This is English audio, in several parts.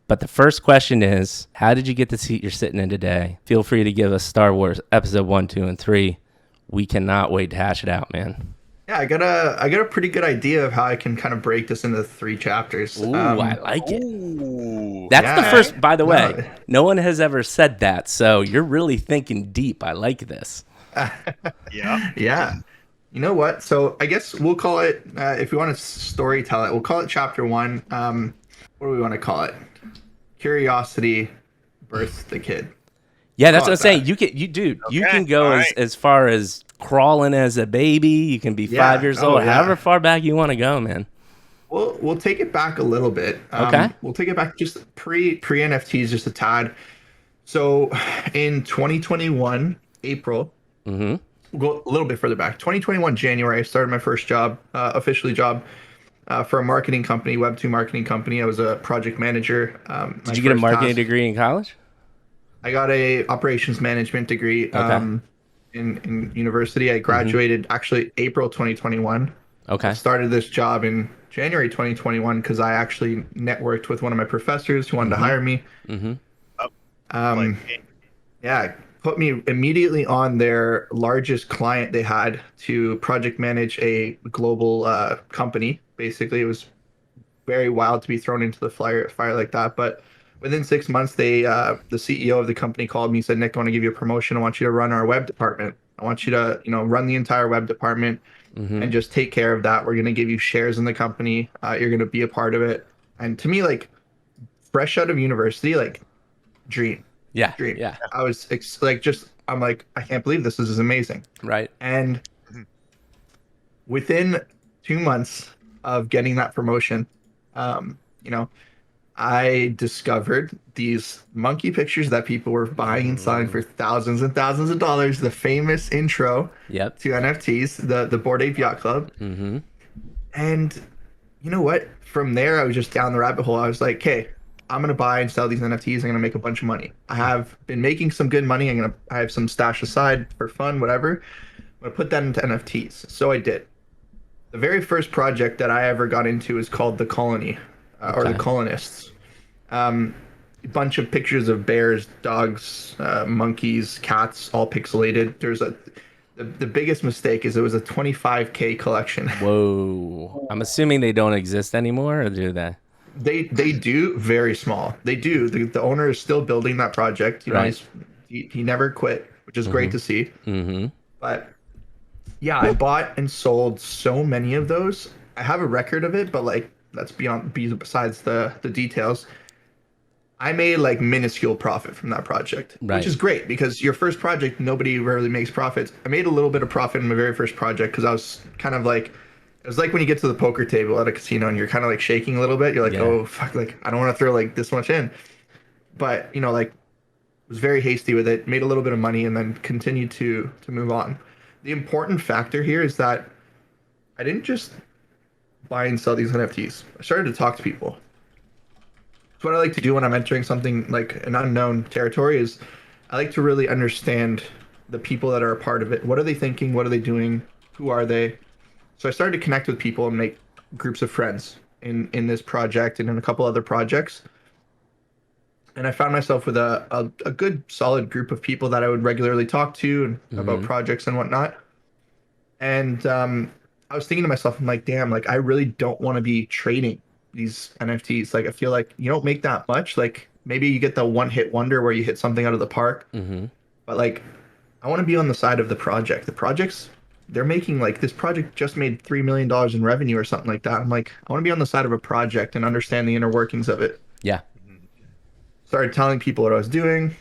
But the first question is, how did you get the seat you're sitting in today? Feel free to give us Star Wars episode 1, 2, and 3. We cannot wait to hash it out, man. Yeah, I got a pretty good idea of how I can kind of break this into 3 chapters. Ooh, I like it. Ooh. That's the Yeah, first, by the way, no, no one has ever said that. So you're really thinking deep. I like this. Yeah. yeah. You know what? So I guess we'll call it, if we want to story tell it, we'll call it chapter one. What do we want to call it? Curiosity birthed the kid. Yeah, that's Call what it I'm saying. that. You Okay, can go all as, right. as far as crawling as a baby. You can be Yeah, 5 years oh, old, yeah. however far back you want to go, man. We'll take it back a little bit. Okay. We'll take it back just pre NFTs just a tad. So in 2021 April, Mm-hmm. we'll go a little bit further back. 2021 January, I started my first job, officially job, for a marketing company, Web2 marketing company. I was a project manager. Did you get a marketing degree in college? I got a operations management degree Okay. in university. I graduated actually April 2021. I Okay. started this job in January 2021 because I actually networked with one of my professors who wanted to hire me. Mm-hmm. Oh, like Um, me. yeah, put me immediately on their largest client they had to project manage a global company. Basically, it was very wild to be thrown into the fire like that. But within 6 months, the CEO of the company called me and said, "Nick, I want to give you a promotion. I want you to run our web department. I want you to, run the entire web department Mm-hmm. and just take care of that. We're going to give you shares in the company. You're going to be a part of it." And to me, like fresh out of university, like dream, Yeah. dream. Yeah. I was I'm like, I can't believe this is amazing. Right. And Mhm. within 2 months of getting that promotion, um, you know, I discovered these monkey pictures that people were buying and selling for thousands and thousands of dollars. The famous intro Yep. to NFTs, the Bored Ape Yacht Club. Mm-hmm. And you know what? From there, I was just down the rabbit hole. I was like, "Okay, I'm gonna buy and sell these NFTs. I'm gonna make a bunch of money. I have been making some good money. I have some stash aside for fun, whatever. I'm gonna put that into NFTs." So I did. The very first project that I ever got into is called The Colony, or The Okay. Colonists. A bunch of pictures of bears, dogs, monkeys, cats, all pixelated. The biggest mistake is it was a 25K collection. Whoa. I'm assuming they don't exist anymore, or do they? They do very small. They do. The owner is still building that project. Right. He never quit, which is great to see. Mm-hmm. But yeah, I bought and sold so many of those. I have a record of it, but like that's besides the details. I made like minuscule profit from that project, Right. which is great because your first project, nobody rarely makes profits. I made a little bit of profit in my very first project because I was kind of like, it was like when you get to the poker table at a casino and you're kind of like shaking a little bit. You're like, Yeah. oh fuck, like I don't want to throw like this much in, but like was very hasty with it, made a little bit of money, and then continued to move on. The important factor here is that I didn't just buy and sell these NFTs. I started to talk to people. So what I like to do when I'm entering something like an unknown territory is I like to really understand the people that are a part of it. What are they thinking? What are they doing? Who are they? So I started to connect with people and make groups of friends in this project and in a couple other projects. And I found myself with a good solid group of people that I would regularly talk to and about projects and whatnot. And I was thinking to myself, I'm like, damn, like I really don't want to be trading these NFTs. Like I feel like you don't make that much. Like maybe you get the one hit wonder where you hit something out of the park. Mm-hmm. But like I want to be on the side of the project. The projects they're making like this project just made $3 million in revenue or something like that. I'm like, I want to be on the side of a project and understand the inner workings of it. Yeah. Started telling people what I was doing.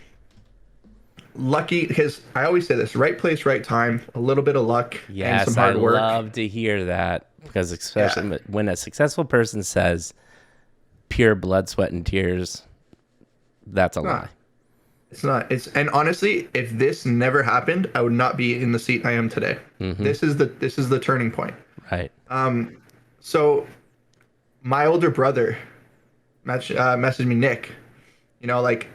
Lucky because I always say this: right place, right time, a little bit of luck and Yes, some I hard work. love to hear that because especially when a successful person says pure blood, sweat, and tears, that's a lie. It's not. And honestly, if this never happened, I would not be in the seat I am today. This is the turning point. Right. So my older brother messaged me, Nick. Like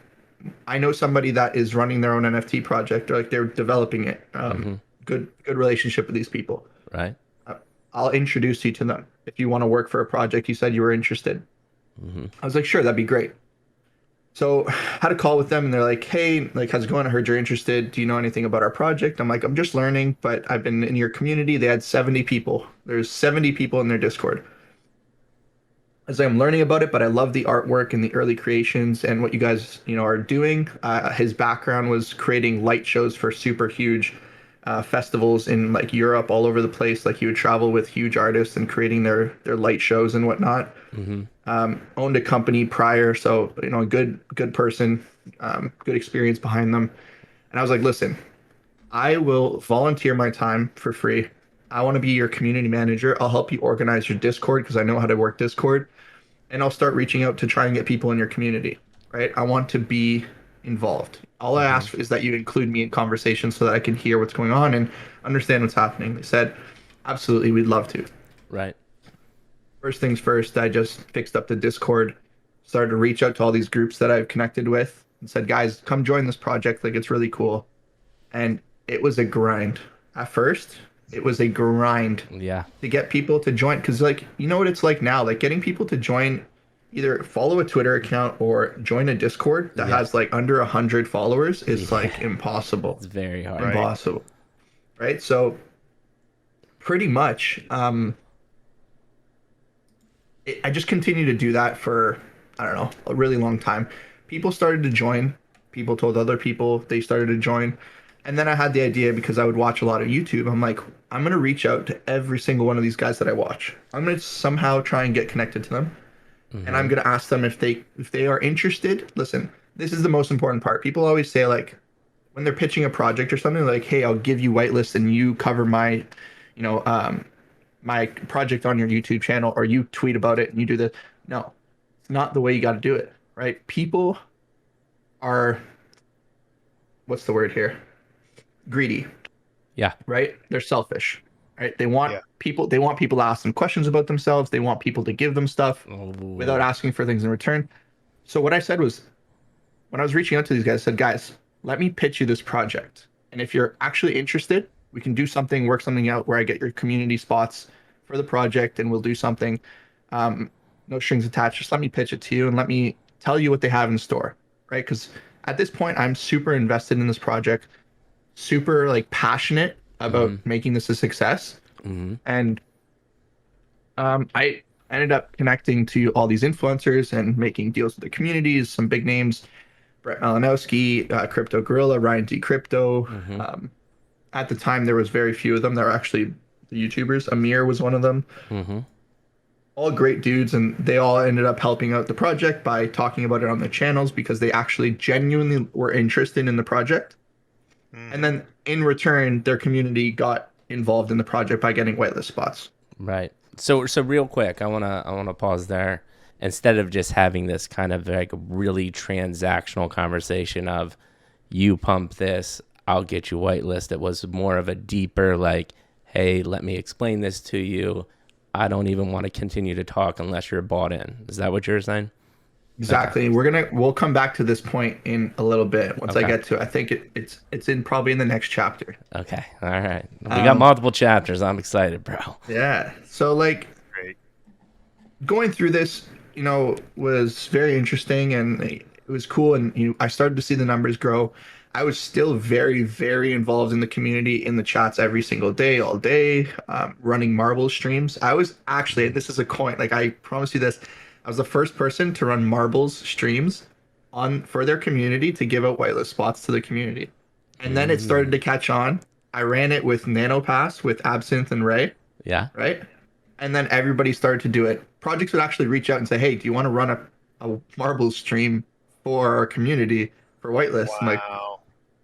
I know somebody that is running their own NFT project or like they're developing it. Good relationship with these people. Right. I'll introduce you to them if you want to work for a project. You said you were interested. I was like, sure, that'd be great. So had a call with them and they're like, hey, like, how's it going? I heard you're interested. Do you know anything about our project? I'm like, I'm just learning, but I've been in your community. They had 70 people. There's 70 people in their Discord. I was like, I'm learning about it, but I love the artwork and the early creations and what you guys, are doing. His background was creating light shows for super huge festivals in like Europe, all over the place. Like he would travel with huge artists and creating their light shows and whatnot. Mm-hmm. Owned a company prior, so a good person, good experience behind them. And I was like, listen, I will volunteer my time for free. I want to be your community manager. I'll help you organize your Discord because I know how to work Discord, and I'll start reaching out to try and get people in your community. Right? I want to be involved. All I Mm-hmm. ask is that you include me in conversations so that I can hear what's going on and understand what's happening. They said, absolutely, we'd love to. Right. First things first, I just fixed up the Discord, started to reach out to all these groups that I've connected with and said, guys, come join this project. Like, it's really cool. And it was a grind. At first, it was a grind Yeah. to get people to join. Because, like, you know what it's like now? Like, getting people to join, either follow a Twitter account or join a Discord that Yeah. has like under 100 followers is like Yeah. impossible. It's very hard. Right. Impossible. Right? So, pretty much, I just continued to do that for, I don't know, a really long time. People started to join. People told other people they started to join. And then I had the idea because I would watch a lot of YouTube. I'm like, I'm going to reach out to every single one of these guys that I watch. I'm going to somehow try and get connected to them. And I'm Mm-hmm. going to ask them if they are interested. Listen, this is the most important part. People always say, like, when they're pitching a project or something, like, hey, I'll give you whitelist and you cover my, you know, um, my project on your YouTube channel, or you tweet about it and you do this. No, it's not the way you got to do it, right? People are, what's the word here? Greedy, Yeah. right? They're selfish, right? Yeah. They want people to ask them questions about themselves. They want people to give them stuff without Oh. asking for things in return. So what I said was, when I was reaching out to these guys, I said, guys, let me pitch you this project. And if you're actually interested, we can do something, work something out where I get your community spots for the project and we'll do something. Um, no strings attached. Just let me pitch it to you and let me tell you what they have in store, right? Because at this point, I'm super invested in this project, super like passionate about Mm-hmm. making this a success. Mm-hmm. And I ended up connecting to all these influencers and making deals with the communities, some big names, Brett Malinowski, Crypto Gorilla, Ryan D. Crypto. Mm-hmm. At the time, there was very few of them. There were actually the YouTubers. Amir was one of them. Mm-hmm. All great dudes, and they all ended up helping out the project by talking about it on their channels because they actually genuinely were interested in the project. And then in return, their community got involved in the project by getting whitelist spots. Right. So real quick, I wanna pause there. Instead of just having this kind of like really transactional conversation of you pump this, I'll get you whitelist. It was more of a deeper like, hey, let me explain this to you. I don't even want to continue to talk unless you're bought in. Is that what you're saying? Exactly. We'll come back to this point in a little bit once I Okay. get to it. I think it's in probably in the next chapter. Okay. All right. We got multiple chapters. I'm excited, bro. Yeah. So like Great. going through this, was very interesting and it was cool. And I started to see the numbers grow. I was still very, very involved in the community, in the chats every single day, all day, running marble streams. I was actually, this is a coin. Like I promise you this, I was the first person to run marbles streams for their community to give out whitelist spots to the community. And then it started to catch on. I ran it with NanoPass, with Absinthe and Ray, Yeah. right? And then everybody started to do it. Projects would actually reach out and say, hey, do you want to run a marbles stream for our community for whitelist? I'm like, Wow.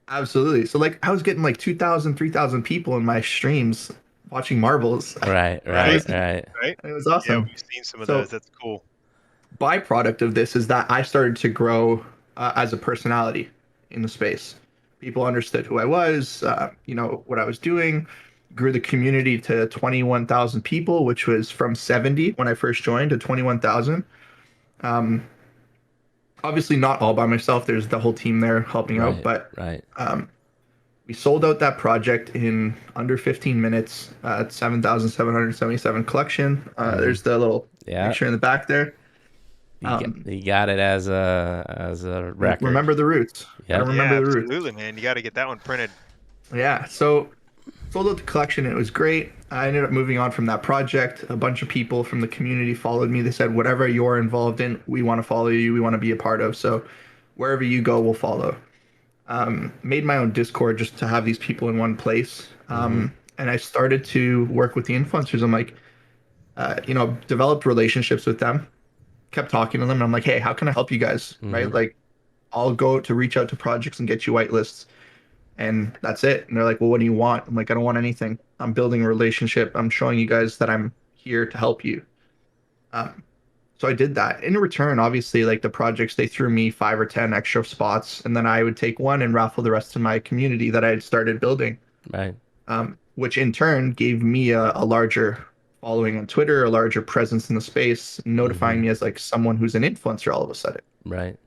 absolutely. So like I was getting like 2,000, 3,000 people in my streams watching marbles. Right. It Right. was, Right. Right? it was Yeah, awesome. we've seen some of So those. That's cool. byproduct of this is that I started to grow as a personality in the space. People understood who I was, what I was doing. Grew the community to 21,000 people, which was from 70 when I first joined to 21,000. Um, Obviously, not all by myself. There's the whole team there helping out, Right. but Right. we sold out that project in under 15 minutes at 7,777 collection. There's the little Yeah. picture in the back there. You got it as a record. Remember the roots. Gotta Yep. remember Yeah, the roots. absolutely, man. You got to get that one printed. Yeah. So sold out the collection. It was great. I ended up moving on from that project. A bunch of people from the community followed me. They said, whatever you're involved in, we want to follow you. We want to be a part of. So wherever you go, we'll follow. Made my own Discord just to have these people in one place. And I started to work with the influencers. I'm like, developed relationships with them, kept talking to them. And I'm like, hey, how can I help you guys? Right? Like, I'll go to reach out to projects and get you whitelists. And that's it. And they're like, well, what do you want? I'm like, I don't want anything. I'm building a relationship. I'm showing you guys that I'm here to help you. Um, so I did that. In return, obviously, like the projects, they threw me 5 or 10 extra spots, and then I would take one and raffle the rest to my community that I had started building, Right. which in turn gave me a larger following on Twitter, a larger presence in the space, notifying me as like someone who's an influencer all of a sudden. Right.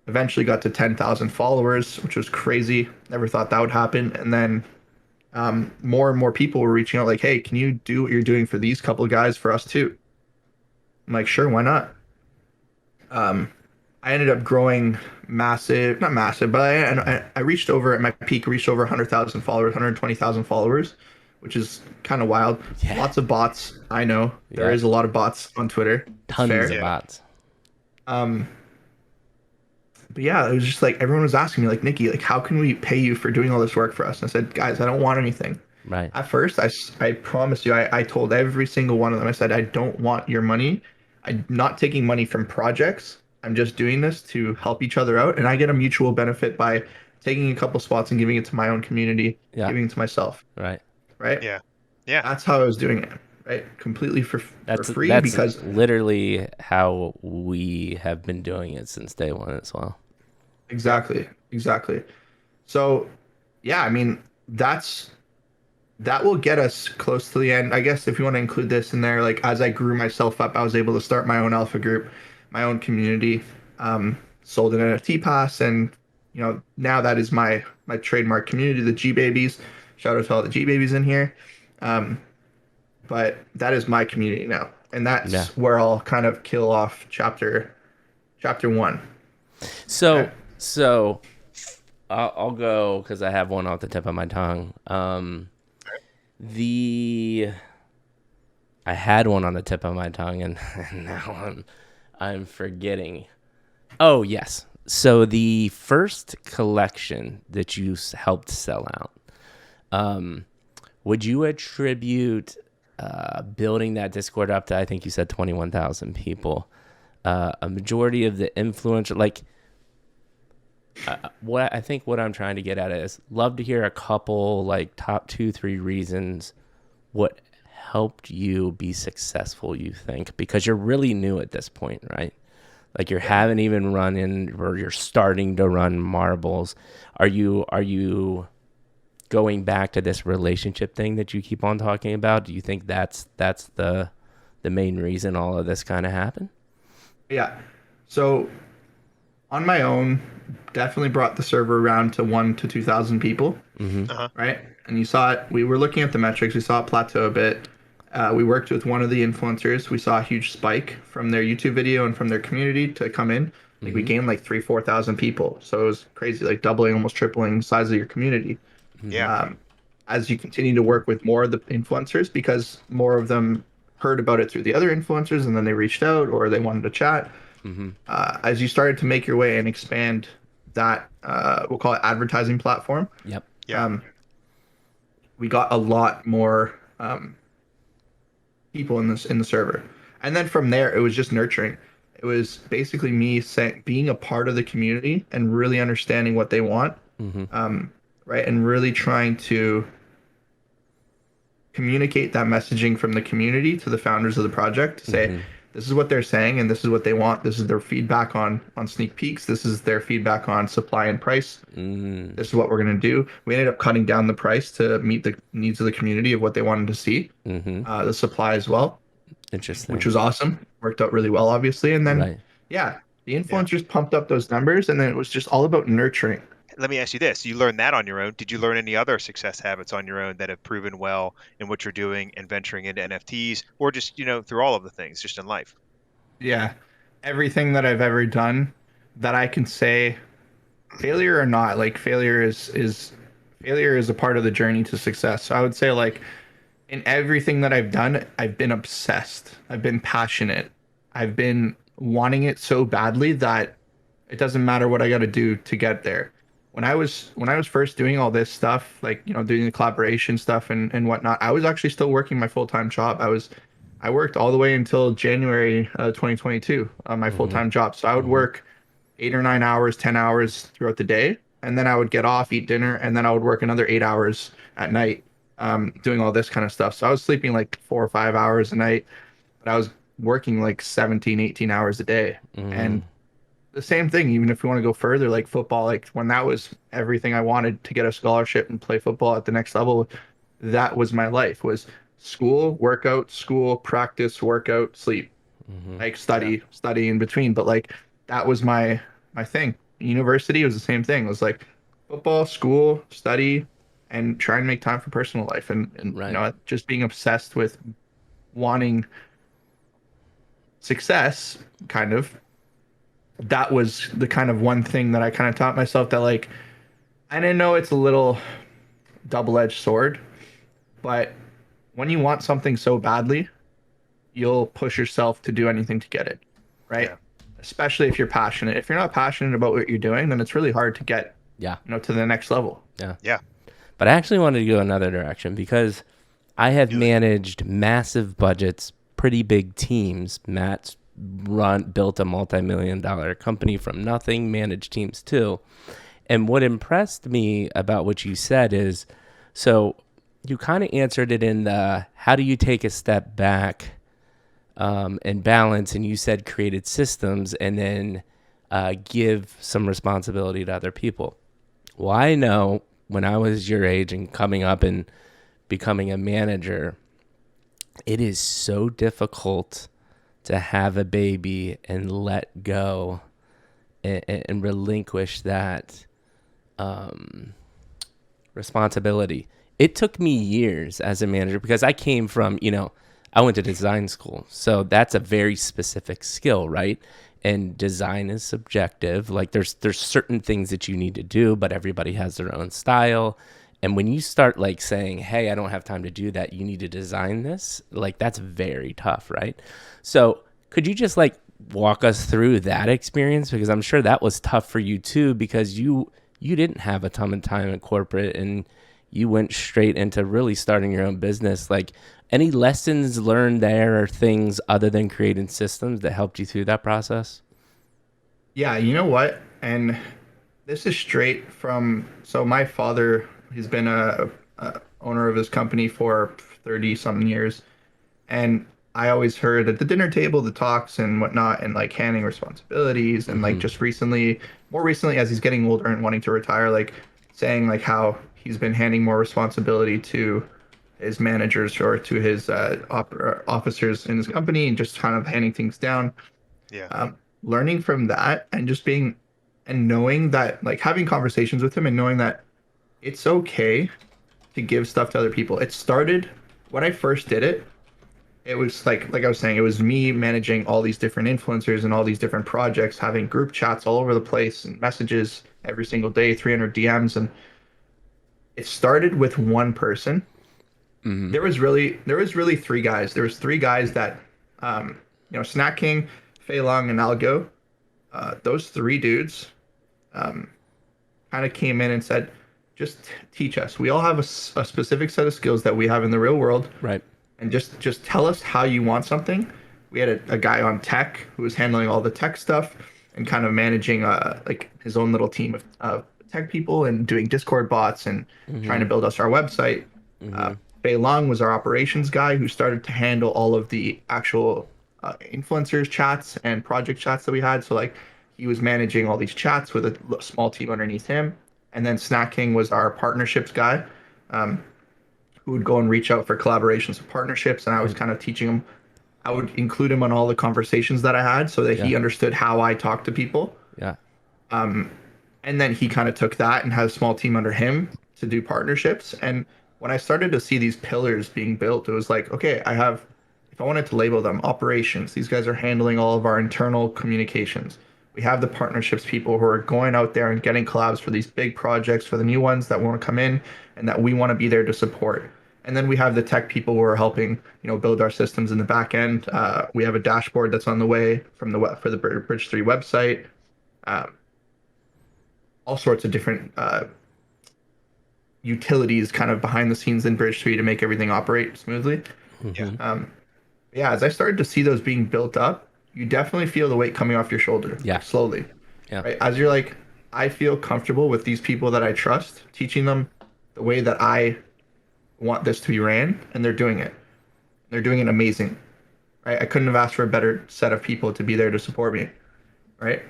Eventually got to 10,000 followers, which was crazy. Never thought that would happen. And then more and more people were reaching out like, hey, can you do what you're doing for these couple of guys for us too? I'm like, sure, why not? I ended up growing massive, not massive, but I reached over at my peak, reached over 100,000 followers, 120,000 followers, which is kind of wild. Yeah. Lots of bots. I know there Yeah. is a lot of bots on Twitter. It's Tons fair. of Yeah. bots. But yeah, it was just like everyone was asking me, like, Nicky, like, how can we pay you for doing all this work for us? And I said, guys, I don't want anything. Right. At first, I promise you, I told every single one of them, I said, I don't want your money. I'm not taking money from projects. I'm just doing this to help each other out. And I get a mutual benefit by taking a couple spots and giving it to my own community, Yeah. giving it to myself. Right. Right. Yeah. Yeah. That's how I was doing it. Right. Completely for free That's because literally how we have been doing it since day one as well. exactly. Exactly. So yeah, I mean, that will get us close to the end. I guess if you want to include this in there, like as I grew myself up, I was able to start my own alpha group, my own community, sold an NFT pass, and now that is my trademark community, the G Babies. Shout out to all the G Babies in here. But that is my community now, and that's Yeah. where I'll kind of kill off chapter one. So Okay. so I'll go because I have one off the tip of my tongue. The I had one on the tip of my tongue, and now I'm forgetting. Oh yes. So the first collection that you helped sell out, would you attribute building that Discord up to, I think you said 21,000 people, a majority of the influential, like, what I'm trying to get at is love to hear a couple like top 2-3 reasons what helped you be successful, you think, because you're really new at this point, right? Like you haven't even run in, or you're starting to run marbles. Are you going back to this relationship thing that you keep on talking about? Do you think that's the main reason all of this kind of happened? Yeah. So on my own, definitely brought the server around to 1 to 2,000 people. Uh-huh. Right? And you saw it. We were looking at the metrics. We saw it plateau a bit. We worked with one of the influencers. We saw a huge spike from their YouTube video and from their community to come in. Like we gained like 3,000-4,000 people. So it was crazy, like doubling, almost tripling the size of your community. Yeah. As you continue to work with more of the influencers, because more of them heard about it through the other influencers and then they reached out or they wanted to chat. As you started to make your way and expand that, we'll call it advertising platform, Yep. Yeah. we got a lot more people in the server, and then from there it was just nurturing. It was basically me being a part of the community and really understanding what they want, right, and really trying to communicate that messaging from the community to the founders of the project to say, this is what they're saying and this is what they want. This is their feedback on sneak peeks. This is their feedback on supply and price. This is what we're going to do. We ended up cutting down the price to meet the needs of the community of what they wanted to see. The supply as well, Interesting. which was awesome. Worked out really well, obviously. And then, Right. yeah, the influencers pumped up those numbers, and then it was just all about nurturing. Let me ask you this. You learned that on your own. Did you learn any other success habits on your own that have proven well in what you're doing and venturing into NFTs, or just, through all of the things just in life? Yeah. everything that I've ever done that I can say, failure or not, like failure is a part of the journey to success. So I would say like in everything that I've done, I've been obsessed. I've been passionate. I've been wanting it so badly that it doesn't matter what I got to do to get there. When I was first doing all this stuff, like doing the collaboration stuff and whatnot, I was actually still working my full-time job. I worked all the way until January 2022 on my Mm-hmm. full-time job. So I would Mm-hmm. work 8 or 9 hours, 10 hours throughout the day, and then I would get off, eat dinner, and then I would work another 8 hours at night, doing all this kind of stuff. So I was sleeping like 4 or 5 hours a night, but I was working like 17, 18 hours a day. Mm-hmm. And the same thing, even if you want to go further, like football, like when that was everything I wanted to get a scholarship and play football at the next level, that was my life, was school, workout, school, practice, workout, sleep, Mm-hmm. like Yeah. study in between. But like that was my thing. University was the same thing. It was like football, school, study, and try and make time for personal life. And Right. just being obsessed with wanting success, kind of. That was the kind of one thing that I kind of taught myself that like I didn't know it's a little double-edged sword, but when you want something so badly, you'll push yourself to do anything to get it, right? Yeah. Especially if you're passionate. If you're not passionate about what you're doing, then it's really hard to get, Yeah. to the next level. Yeah. Yeah. But I actually wanted to go another direction because I have Do it. managed massive budgets, pretty big teams. Matt's built a multi-million-dollar company from nothing, managed teams too. And what impressed me about what you said is, so you kind of answered it in the how do you take a step back and balance, and you said created systems and then give some responsibility to other people. Well, I know when I was your age and coming up and becoming a manager, it is so difficult to have a baby and let go and relinquish that responsibility. It took me years as a manager because I came from, I went to design school. So that's a very specific skill, right? And design is subjective. Like there's certain things that you need to do, but everybody has their own style. And when you start like saying, "Hey, I don't have time to do that. You need to design this." Like that's very tough, right? So, could you just like walk us through that experience because I'm sure that was tough for you too because you didn't have a ton of time in corporate and you went straight into really starting your own business. Like any lessons learned there or things other than creating systems that helped you through that process? Yeah, you know what? And this is straight from, so my father, he's been a owner of his company for 30 something years. And I always heard at the dinner table the talks and whatnot, and like handing responsibilities, and like Mm-hmm. just recently, more recently, as he's getting older and wanting to retire, like saying like how he's been handing more responsibility to his managers or to his officers in his company, and just kind of handing things down. Yeah. Learning from that and just being and knowing that, like having conversations with him and knowing that it's okay to give stuff to other people. It started when I first did it. It was like I was saying, it was me managing all these different influencers and all these different projects, having group chats all over the place and messages every single day, 300 DMs. And it started with one person. Mm-hmm. There was really three guys. There was three guys that Snack King, Fei Long, and Algo. Those three dudes kind of came in and said, just teach us. We all have a specific set of skills that we have in the real world, Right. and just tell us how you want something. We had a guy on tech who was handling all the tech stuff and kind of managing like his own little team of tech people and doing Discord bots and trying Mm-hmm. to build us our website. Mm-hmm. Fei Long was our operations guy who started to handle all of the actual influencers chats and project chats that we had. So like he was managing all these chats with a small team underneath him. And then Snack King was our partnerships guy, um, who would go and reach out for collaborations and partnerships. And I was Right. kind of teaching him. I would include him on all the conversations that I had so that Yeah. he understood how I talk to people. Yeah. And then he kind of took that and had a small team under him to do partnerships. And when I started to see these pillars being built, it was like, okay, if I wanted to label them, operations. These guys are handling all of our internal communications. We have the partnerships people who are going out there and getting collabs for these big projects, for the new ones that want to come in and that we want to be there to support. And then we have the tech people who are helping, build our systems in the back end. We have a dashboard that's on the way from for the Bridge 3 website. Um, all sorts of different utilities kind of behind the scenes in Bridge 3 to make everything operate smoothly. Yeah. Yeah, as I started to see those being built up, you definitely feel the weight coming off your shoulder, Yeah. like slowly. Yeah. Right? As you're like, I feel comfortable with these people that I trust, teaching them the way that I want this to be ran, and they're doing it. They're doing it amazing. Right? I couldn't have asked for a better set of people to be there to support me. Right?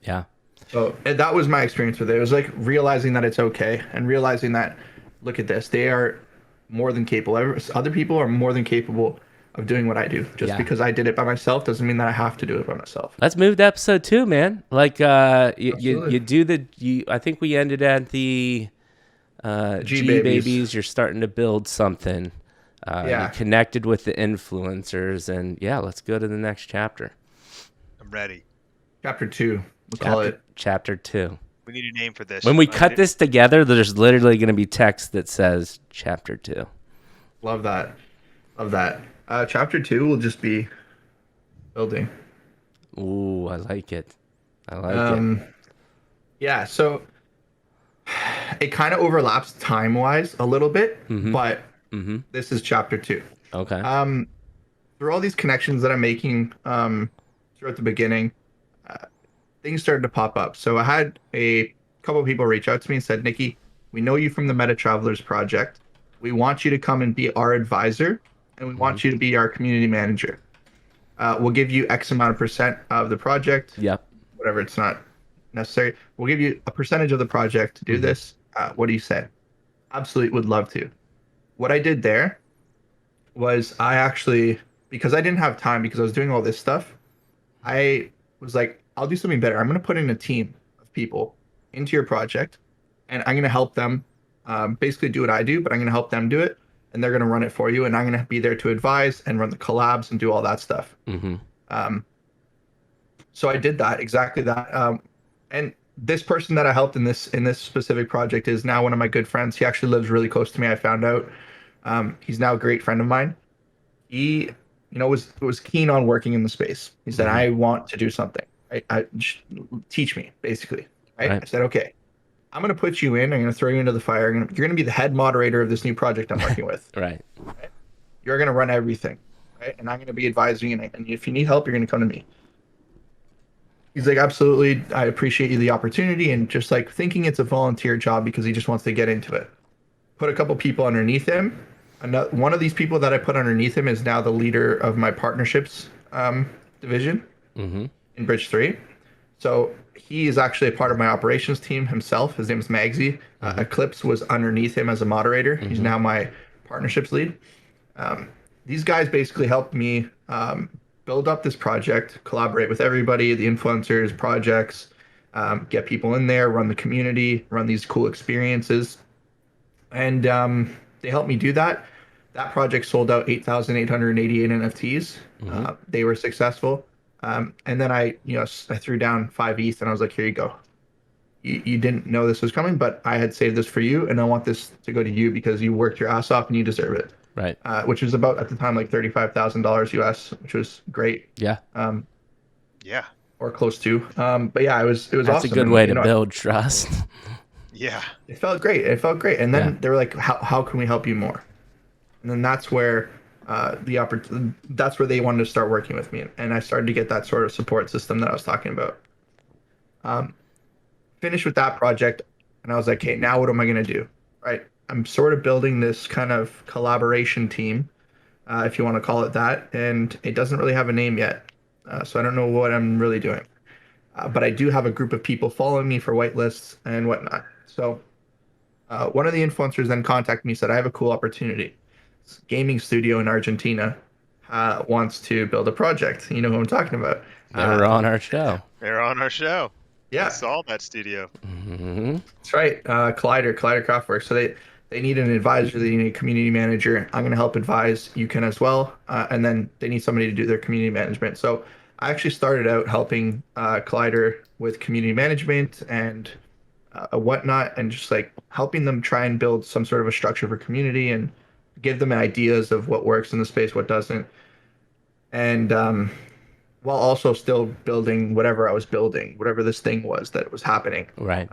Yeah. So and that was my experience with it. It was like realizing that it's okay and realizing that, look at this, they are more than capable. Other people are more than capable of doing what I do. Just Yeah. because I did it by myself doesn't mean that I have to do it by myself. Let's move to episode 2, man. Like, you Absolutely. do I think we ended at the G G babies. babies. You're starting to build something. Yeah. You connected with the influencers, and yeah, let's go to the next chapter. I'm ready. Chapter 2, we'll call it. Chapter 2. We need a name for this. When we cut this together, there's literally going to be text that says chapter 2. Love that. Love that. Chapter 2 will just be building. Ooh, I like it. I like it. Yeah, so it kind of overlaps time-wise a little bit, but this is chapter 2. Okay. Through all these connections that I'm making throughout the beginning, things started to pop up. So I had a couple of people reach out to me and said, Nicky, we know you from the Meta Travelers Project. We want you to come and be our advisor, and we want you to be our community manager. We'll give you X amount of percent of the project. Yep. Whatever, it's not necessary. We'll give you a percentage of the project to do this. What do you say? Absolutely would love to. What I did there was I actually, because I didn't have time because I was doing all this stuff, I was like, I'll do something better. I'm going to put in a team of people into your project, and I'm going to help them basically do what I do, but I'm going to help them do it, and they're going to run it for you, and I'm going to be there to advise and run the collabs and do all that stuff. So I did that, exactly that. And this person that I helped in this specific project is now one of my good friends. He actually lives really close to me. I found out. He's now a great friend of mine. He, was keen on working in the space. He said, I want to do something. Teach me, basically. Right? I said, okay, I'm going to put you in. I'm going to throw you into the fire. You're going to be the head moderator of this new project I'm working with. Right. You're going to run everything. Right? And I'm going to be advising you. And if you need help, you're going to come to me. He's like, absolutely. I appreciate you the opportunity. And just like thinking it's a volunteer job because he just wants to get into it. Put a couple people underneath him. One of these people that I put underneath him is now the leader of my partnerships division in Bridge 3. So he is actually a part of my operations team himself. His name is Magsy. Eclipse was underneath him as a moderator. He's now my partnerships lead. These guys basically helped me build up this project, collaborate with everybody, the influencers, projects, get people in there, run the community, run these cool experiences. And they helped me do that. That project sold out 8,888 NFTs. They were successful. And then I threw down 5 ETH and I was like, here you go. You didn't know this was coming, but I had saved this for you. And I want this to go to you because you worked your ass off and you deserve it. Right. Which was about at the time like $35,000 US, which was great. Yeah. Yeah. Or close to. But yeah, it was That's awesome. a good way to build trust. Yeah. It felt great. And then they were like, how can we help you more? And then that's where that's where they wanted to start working with me. And I started to get that sort of support system that I was talking about. Finished with that project. And I was like, hey, now what am I going to do? Right. I'm sort of building this kind of collaboration team, if you want to call it that. And it doesn't really have a name yet. So I don't know what I'm really doing. But I do have a group of people following me for whitelists and whatnot. So one of the influencers then contacted me and said, I have a cool opportunity. This gaming studio in Argentina wants to build a project. You know who I'm talking about. They were on our show. They're on our show. Yeah. I saw that studio. That's right. Collider Craftworks. So they they need an advisor, they need a community manager. I'm going to help advise. You can as well. And then they need somebody to do their community management. So I actually started out helping Collider with community management and whatnot, and just like helping them try and build some sort of a structure for community and give them ideas of what works in the space, what doesn't. And while also still building whatever I was building, whatever this thing was that was happening. Right.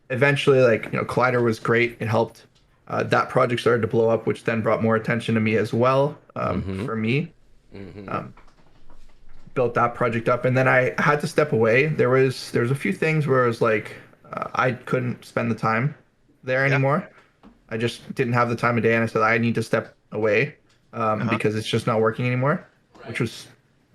Eventually, like, Collider was great. It helped. That project started to blow up, which then brought more attention to me as well. For me, built that project up, and then I had to step away. There was a few things where it was like I couldn't spend the time there Yeah. anymore. I just didn't have the time of day, and I said I need to step away because it's just not working anymore, which was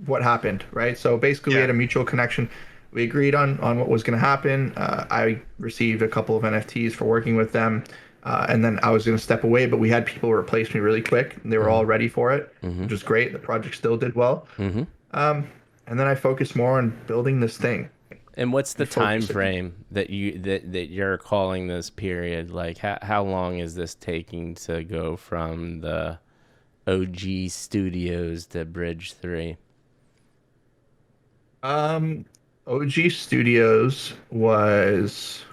what happened, right? So basically, we Yeah. had a mutual connection. We agreed on what was going to happen. I received a couple of NFTs for working with them, and then I was going to step away, but we had people replace me really quick. And they were all ready for it, which was great. The project still did well. And then I focused more on building this thing. And what's the time Focusing. frame that you're calling this period? Like how long is this taking to go from the OG studios to Bridge 3? OG Studios was,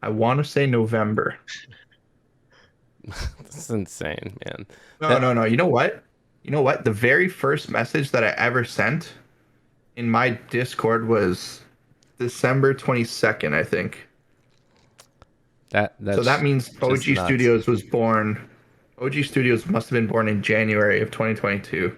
I want to say November. That's insane, man. No. You know what? You know what? The very first message that I ever sent in my Discord was December 22nd, I think. That's So that means just OG nuts. Studios was born. OG Studios must have been born in January of 2022.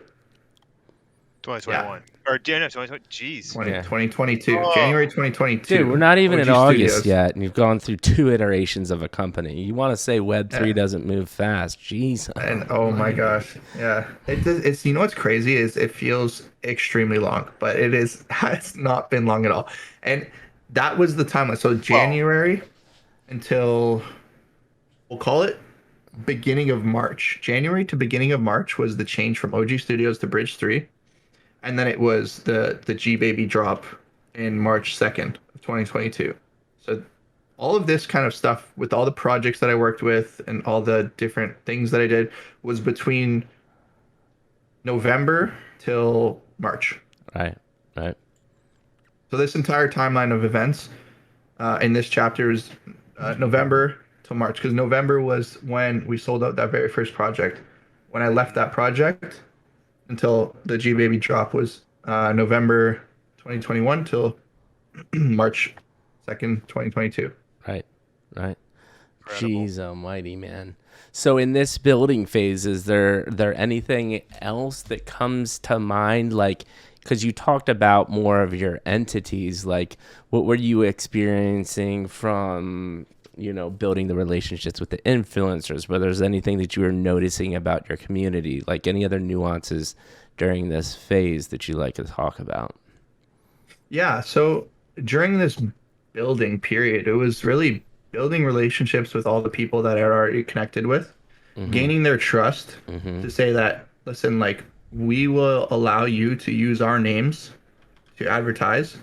2021 or January 2020. Jeez. 2022. Oh. January 2022. Dude, we're not even in OG August Studios. yet, and you've gone through 2 iterations of a company. You want to say Web 3 Yeah. doesn't move fast? Jeez. And oh my gosh, yeah, it's what's crazy is it feels extremely long, but it is it's not been long at all. And that was the timeline. So January until, we'll call it beginning of March. January to beginning of March was the change from OG Studios to Bridge 3. And then it was the G Baby drop in March 2nd of 2022. So all of this kind of stuff with all the projects that I worked with and all the different things that I did was between November till March. Right. So this entire timeline of events in this chapter is November till March, because November was when we sold out that very first project. When I left that project until the G Baby drop was November 2021 till March 2nd, 2022. Right. Incredible. Jeez almighty, man. So in this building phase, is there anything else that comes to mind? Like, because you talked about more of your entities, like what were you experiencing from, building the relationships with the influencers? Whether there's anything that you were noticing about your community, like any other nuances during this phase that you like to talk about? Yeah, so during this building period, it was really building relationships with all the people that I had already connected with, gaining their trust to say that, listen, like, we will allow you to use our names to advertise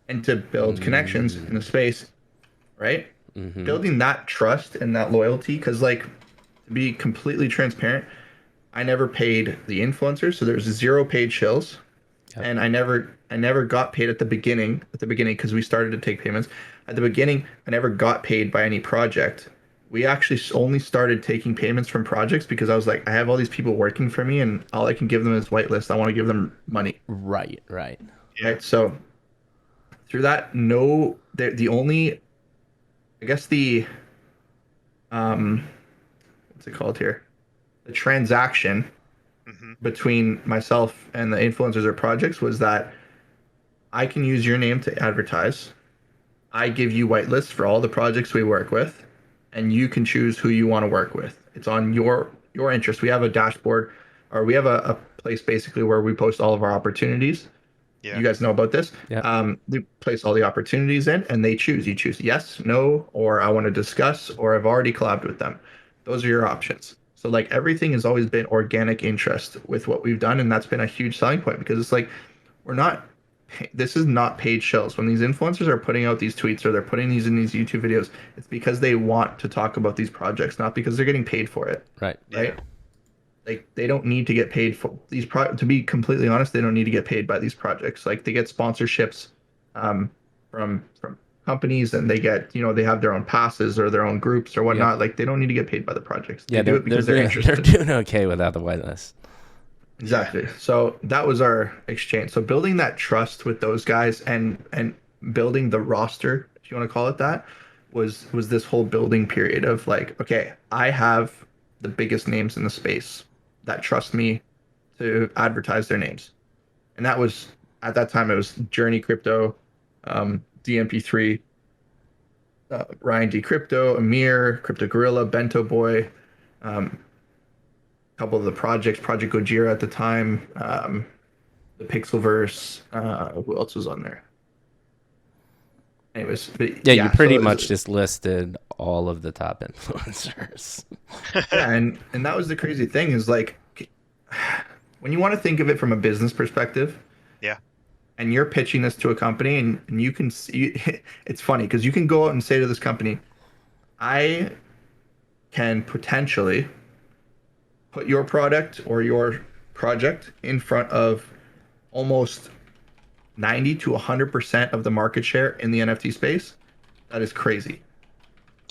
and to build connections in the space, right? Building that trust and that loyalty, because, like, to be completely transparent, I never paid the influencers, so there's 0 paid shills. Yep. And I never got paid at the beginning because we started to take payments. At the beginning, I never got paid by any project. We actually only started taking payments from projects because I was like, I have all these people working for me, and all I can give them is whitelist. I want to give them money. Right. Yeah. Right. So through that, the only, I guess what's it called here? The transaction between myself and the influencers or projects was that I can use your name to advertise. I give you whitelists for all the projects we work with, and you can choose who you want to work with. It's on your interest. We have a dashboard, or we have a place basically where we post all of our opportunities. Yeah. You guys know about this. Yeah. They place all the opportunities in, and they choose. You choose yes, no, or I want to discuss, or I've already collabed with them. Those are your options. So, like, everything has always been organic interest with what we've done, and that's been a huge selling point, because it's like we're not this is not paid shows. When these influencers are putting out these tweets or they're putting these in these YouTube videos, it's because they want to talk about these projects, not because they're getting paid for it, Right. Yeah. right? Like they don't need to get paid for these to be completely honest, they don't need to get paid by these projects. Like they get sponsorships um, from companies, and they get, they have their own passes or their own groups or Yep. whatnot. Like they don't need to get paid by the projects. They Yeah, do they're it because they're doing they're interested. doing okay without the whitelist. Exactly. So that was our exchange. So building that trust with those guys and building the roster, if you want to call it that, was this whole building period of like, okay, I have the biggest names in the space that trust me to advertise their names. And that was at that time it was Journey Crypto, DMP3, Ryan D Crypto, Amir, Crypto Gorilla, Bento Boy, um, couple of the projects, Project Gojira at the time, the Pixelverse. Who else was on there? Anyways, but Yeah, you yeah, so pretty it was, much just listed all of the top influencers. yeah, and that was the crazy thing is like when you want to think of it from a business perspective, Yeah. and you're pitching this to a company, and you can see it's funny because you can go out and say to this company, I can potentially put your product or your project in front of almost 90 to 100% of the market share in the NFT space. That is crazy.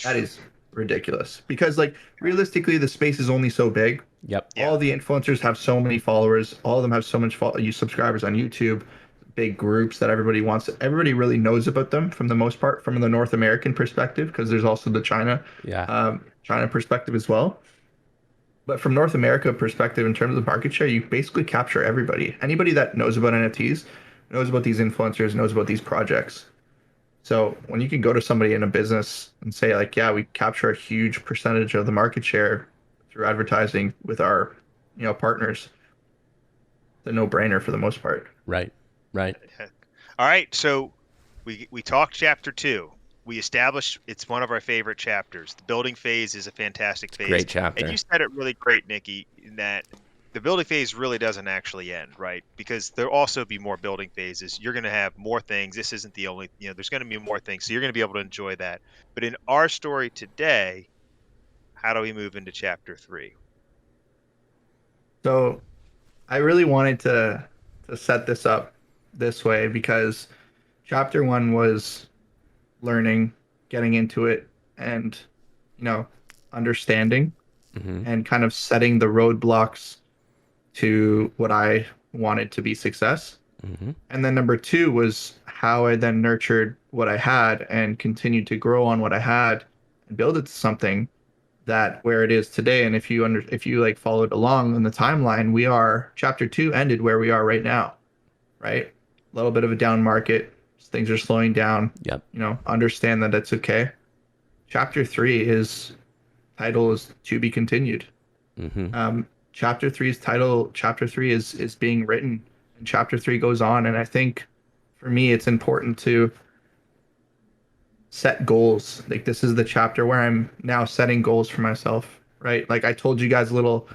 That is ridiculous because like realistically the space is only so big. Yep. Yeah. All the influencers have so many followers. All of them have so much subscribers on YouTube, big groups that everybody really knows about them for the most part from the North American perspective, because there's also the Yeah. China perspective as well. But from North America perspective, in terms of market share, you basically capture everybody. Anybody that knows about NFTs knows about these influencers, knows about these projects. So when you can go to somebody in a business and say like, yeah, we capture a huge percentage of the market share through advertising with our, partners, it's a no-brainer for the most part. Right. Right. All right, so we talked chapter 2. We established it's one of our favorite chapters. The building phase is a fantastic phase. Great And chapter. you said it really great, Nicky, in that the building phase really doesn't actually end, right? Because there'll also be more building phases. You're going to have more things. This isn't the only, there's going to be more things. So you're going to be able to enjoy that. But in our story today, how do we move into chapter 3? So I really wanted to set this up this way because chapter 1 was learning, getting into it, and understanding Mm-hmm. and kind of setting the roadblocks to what I wanted to be success. Mm-hmm. And then number 2 was how I then nurtured what I had and continued to grow on what I had and build it to something that where it is today. And if you like followed along in the timeline, we are chapter 2 ended where we are right now, right? A little bit of a down market. Things are slowing down. Yep. Understand that it's okay. Chapter 3 is title is to be continued. Mm-hmm. Chapter 3's title, chapter 3 is being written, and chapter 3 goes on. And I think for me, it's important to set goals. Like this is the chapter where I'm now setting goals for myself, right? Like I told you guys a little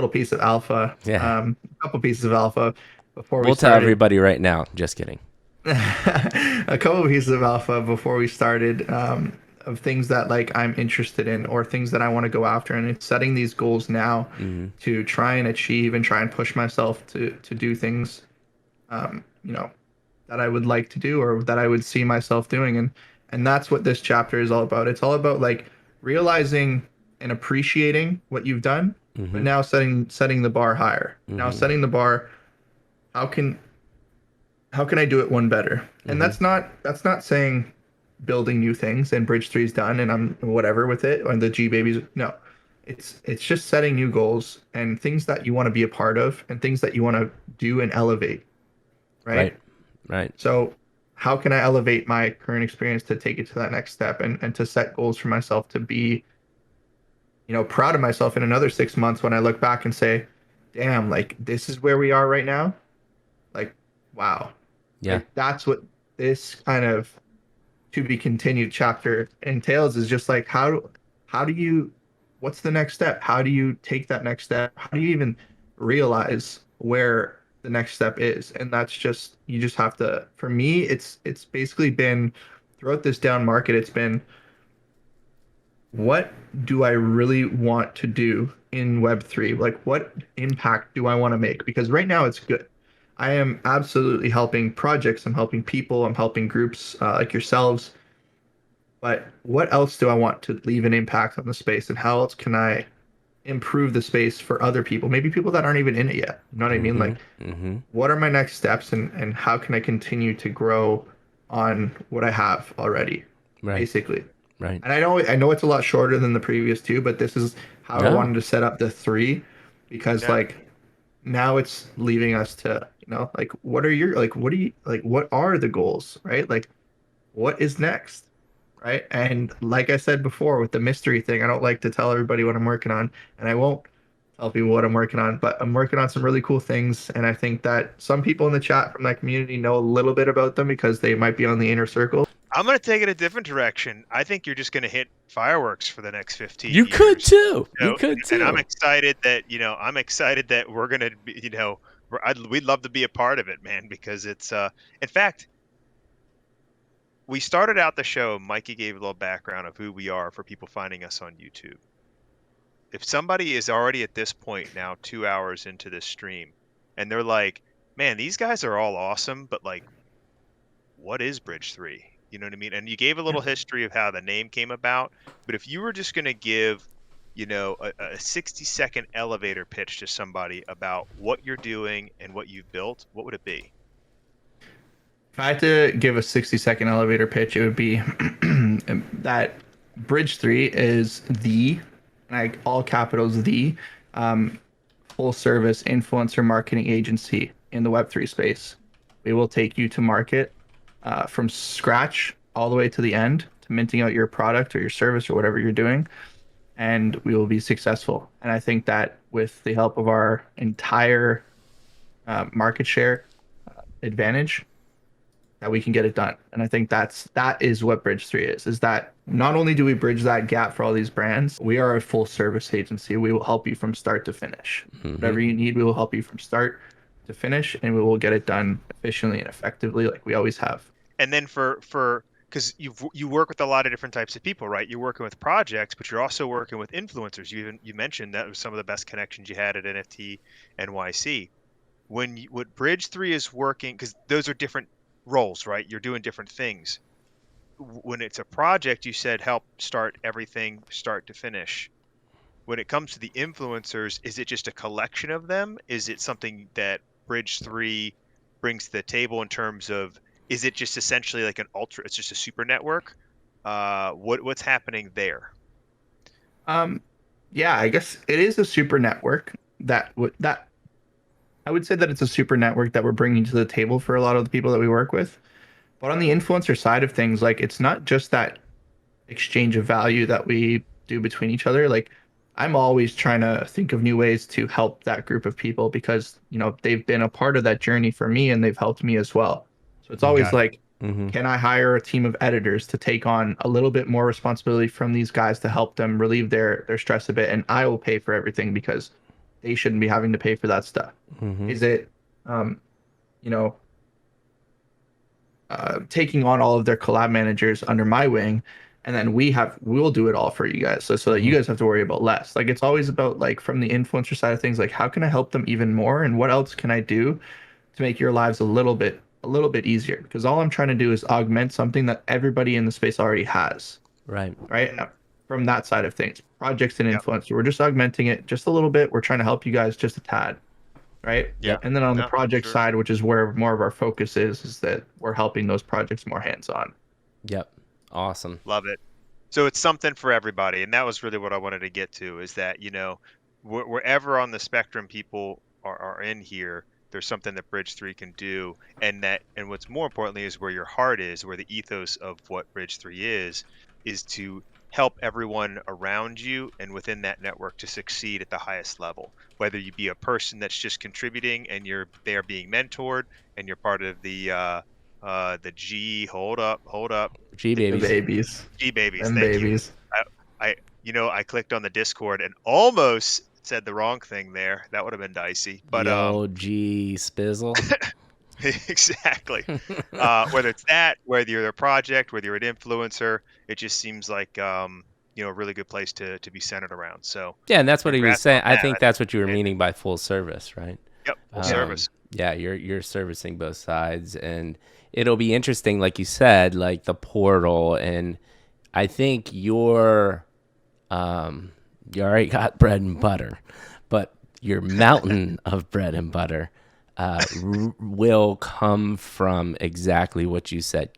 piece of alpha, Yeah. a couple pieces of alpha before we We'll tell started. everybody right now. Just kidding. A couple of pieces of alpha before we started, of things that like I'm interested in or things that I want to go after, and it's setting these goals now Mm-hmm. to try and achieve and try and push myself to do things, that I would like to do or that I would see myself doing, and that's what this chapter is all about. It's all about like realizing and appreciating what you've done, but Mm-hmm. now setting the bar higher. Now Mm-hmm. setting the bar, how can I do it one better? And Mm-hmm. that's not saying building new things and Bridge 3's done and I'm whatever with it or the G babies. No. It's just setting new goals and things that you want to be a part of and things that you want to do and elevate, right? Right. Right. So how can I elevate my current experience to take it to that next step and to set goals for myself to be, proud of myself in another 6 months when I look back and say, damn, like this is where we are right now. Like, wow. Yeah. Like that's what this kind of to be continued chapter entails is just like how do you what's the next step? How do you take that next step? How do you even realize where the next step is. And that's just, you just have to, for me, it's basically been throughout this down market, it's been, what do I really want to do in Web3? Like, what impact do I want to make? Because right now it's good. I am absolutely helping projects, I'm helping people, I'm helping groups like yourselves. But what else do I want to leave an impact on the space? And how else can I improve the space for other people? Maybe people that aren't even in it yet. You know what I mean? Mm-hmm. Like, Mm-hmm. what are my next steps, and how can I continue to grow on what I have already, Right. basically? Right. And I know it's a lot shorter than the previous two, but this is how I No. wanted to set up the three, because Yeah. like now it's leaving us to, like, what are your, like, what do you, like, what are the goals, right? Like, what is next, right? And like I said before with the mystery thing, I don't like to tell everybody what I'm working on, and I won't tell people what I'm working on, but I'm working on some really cool things, and I think that some people in the chat from that community know a little bit about them because they might be on the inner circle. I'm going to take it a different direction. I think you're just going to hit fireworks for the next 15 You could years. too. You You know, could and I'm too. excited that, I'm excited that we're going to be, we'd love to be a part of it, man, because it's, in fact, we started out the show. Mikey gave a little background of who we are for people finding us on YouTube. If somebody is already at this point now 2 hours into this stream and they're like, man, these guys are all awesome, but like, what is Bridge 3? You know what I mean? And you gave a little history of how the name came about. But if you were just going to give, a 60-second elevator pitch to somebody about what you're doing and what you've built, what would it be? If I had to give a 60-second elevator pitch, it would be that Bridge 3 is the, like all capitals, the um, full service influencer marketing agency in the Web3 space. We will take you to market from scratch all the way to the end, to minting out your product or your service or whatever you're doing, and we will be successful. And I think that with the help of our entire market share advantage, that we can get it done. And I think that is what Bridge 3 is that not only do we bridge that gap for all these brands, we are a full service agency. We will help you from start to finish. Mm-hmm. Whatever you need, we will help you from start to finish, and we will get it done efficiently and effectively like we always have. And then because you work with a lot of different types of people, right? You're working with projects, but you're also working with influencers. You mentioned that was some of the best connections you had at NFT NYC. What Bridge 3 is working, because those are different roles, right? You're doing different things. When it's a project, you said help start everything start to finish. When it comes to the influencers, is it just a collection of them? Is it something that Bridge 3 brings to the table in terms of, is it just essentially like it's just a super network? What's happening there? Yeah, I guess it is a super network that I would say that it's a super network that we're bringing to the table for a lot of the people that we work with. But on the influencer side of things, like it's not just that exchange of value that we do between each other. Like I'm always trying to think of new ways to help that group of people because, they've been a part of that journey for me and they've helped me as well. So it's always Got it. like, Mm-hmm. can I hire a team of editors to take on a little bit more responsibility from these guys to help them relieve their stress a bit, and I will pay for everything because they shouldn't be having to pay for that stuff. Mm-hmm. Is it um, you know, taking on all of their collab managers under my wing, and then we'll do it all for you guys, so that you Mm-hmm. guys have to worry about less. Like it's always about, like, from the influencer side of things, like how can I help them even more, and what else can I do to make your lives a little bit easier? Because all I'm trying to do is augment something that everybody in the space already has, Right. right? Hmm. From that side of things, projects and Yeah, influencer, we're just augmenting it just a little bit. We're trying to help you guys just a tad, right? yeah, Yep. And then on the no, for project sure. side, which is where more of our focus is that we're helping those projects more hands-on. Yep. Awesome. Love it. So it's something for everybody, and that was really what I wanted to get to. Is that wherever on the spectrum people are in here, there's something that Bridge 3 can do, and what's more importantly is where your heart is, where the ethos of what Bridge 3 is to help everyone around you and within that network to succeed at the highest level. Whether you be a person that's just contributing and they're being mentored and you're part of the G, hold up, G The babies. babies, G babies, them thank you. babies. I I clicked on the Discord and almost said the wrong thing there. That would have been dicey. But Yo, G Spizzle. exactly. Whether it's that, whether you're a project, whether you're an influencer, it just seems like a really good place to be centered around. So Yeah, and that's what he was congrats saying. on I that. think that's what you were meaning by full service, right? Yep, full service. Yeah, you're servicing both sides, and it'll be interesting, like you said, like the portal, and I think you already got bread and butter, but your mountain of bread and butter will come from exactly what you said.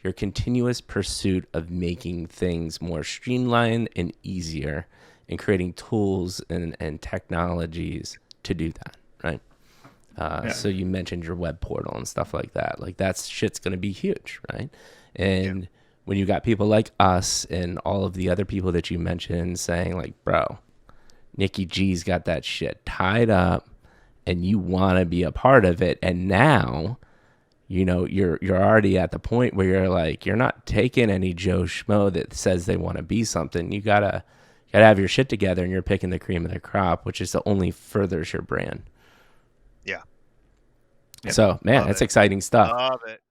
Your continuous pursuit of making things more streamlined and easier, and creating tools and technologies to do that, right? So you mentioned your web portal and stuff like that. Like that shit's going to be huge, right? And when you got people like us and all of the other people that you mentioned saying like, bro, NickyG's got that shit tied up and you want to be a part of it. And now, you're already at the point where you're like, you're not taking any Joe Schmo that says they want to be something. You gotta have your shit together, and you're picking the cream of the crop, which is only furthers your brand. Yeah. So, man, that's exciting stuff. Love it.